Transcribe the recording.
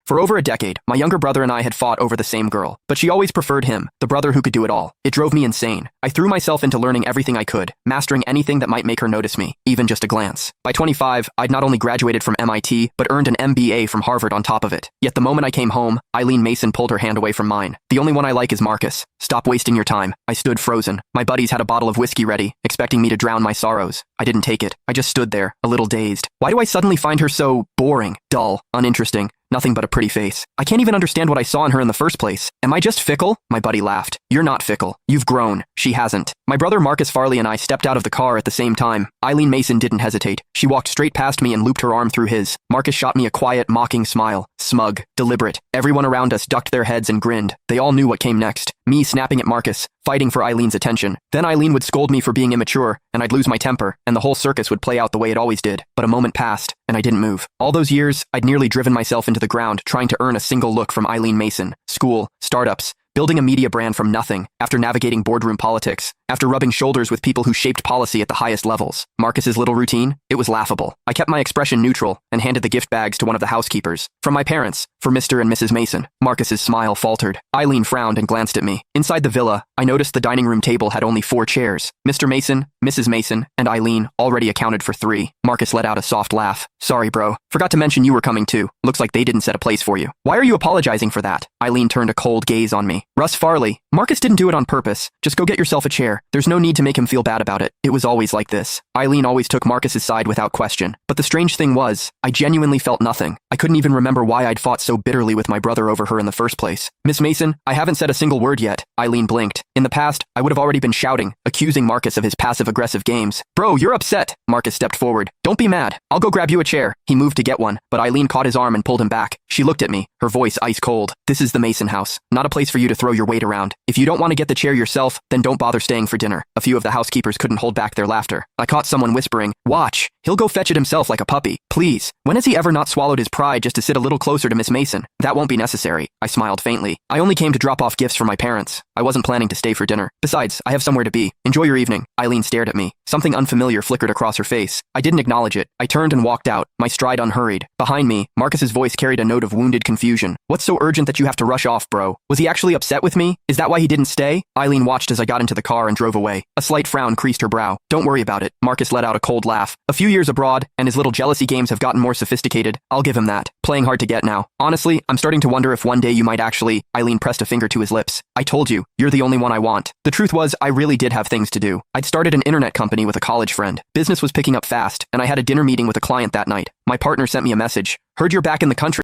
For over a decade, my younger brother and I had fought over the same girl, but she always preferred him, the brother who could do it all. It drove me insane. I threw myself into learning everything I could, mastering anything that might make her notice me, even just a glance. By 25, I'd not only graduated from MIT, but earned an MBA from Harvard on top of it. Yet the moment I came home, Eileen Mason pulled her hand away from mine. The only one I like is Marcus. Stop wasting your time. I stood frozen. My buddies had a bottle of whiskey ready, expecting me to drown my sorrows. I didn't take it. I just stood there, a little dazed. Why do I suddenly find her so boring, dull, uninteresting? Nothing but a pretty face. I can't even understand what I saw in her in the first place. Am I just fickle? My buddy laughed. You're not fickle. You've grown. She hasn't. My brother Marcus Farley and I stepped out of the car at the same time. Eileen Mason didn't hesitate. She walked straight past me and looped her arm through his. Marcus shot me a quiet, mocking smile. Smug. Deliberate. Everyone around us ducked their heads and grinned. They all knew what came next. Me snapping at Marcus, fighting for Eileen's attention. Then Eileen would scold me for being immature, and I'd lose my temper, and the whole circus would play out the way it always did. But a moment passed, and I didn't move. All those years, I'd nearly driven myself into the ground trying to earn a single look from Eileen Mason. School, startups, building a media brand from nothing, after navigating boardroom politics, after rubbing shoulders with people who shaped policy at the highest levels. Marcus's little routine? It was laughable. I kept my expression neutral and handed the gift bags to one of the housekeepers. From my parents, for Mr. and Mrs. Mason. Marcus's smile faltered. Eileen frowned and glanced at me. Inside the villa, I noticed the dining room table had only 4 chairs. Mr. Mason, Mrs. Mason, and Eileen already accounted for 3. Marcus let out a soft laugh. Sorry, bro. Forgot to mention you were coming too. Looks like they didn't set a place for you. Why are you apologizing for that? Eileen turned a cold gaze on me. Russ Farley. Marcus didn't do it on purpose. Just go get yourself a chair. There's no need to make him feel bad about it. It was always like this. Eileen always took Marcus's side without question. But the strange thing was, I genuinely felt nothing. I couldn't even remember why I'd fought so bitterly with my brother over her in the first place. Miss Mason, I haven't said a single word yet. Eileen blinked. In the past, I would have already been shouting, accusing Marcus of his passive-aggressive games. Bro, you're upset. Marcus stepped forward. Don't be mad. I'll go grab you a chair. He moved to get one, but Eileen caught his arm and pulled him back. She looked at me, her voice ice cold. This is the Mason house, not a place for you to throw your weight around. If you don't want to get the chair yourself, then don't bother staying for dinner. A few of the housekeepers couldn't hold back their laughter. I caught someone whispering, watch, he'll go fetch it himself like a puppy. Please, when has he ever not swallowed his pride just to sit a little closer to Miss Mason? That won't be necessary. I smiled faintly. I only came to drop off gifts for my parents. I wasn't planning to stay for dinner. Besides, I have somewhere to be. Enjoy your evening. Eileen stared at me. Something unfamiliar flickered across her face. I didn't acknowledge it. I turned and walked out, my stride unhurried. Behind me, Marcus's voice carried a note of wounded confusion. What's so urgent that you have to rush off, bro? Was he actually upset with me? Is that why he didn't stay? Eileen watched as I got into the car and drove away. A slight frown creased her brow. Don't worry about it. Marcus let out a cold laugh. A few years abroad, and his little jealousy games have gotten more sophisticated. I'll give him that. Playing hard to get now. Honestly, I'm starting to wonder if one day you might actually... Eileen pressed a finger to his lips. I told you, you're the only one I want. The truth was, I really did have things to do. I'd started an internet company with a college friend. Business was picking up fast, and I had a dinner meeting with a client that night. My partner sent me a message. Heard you're back in the country.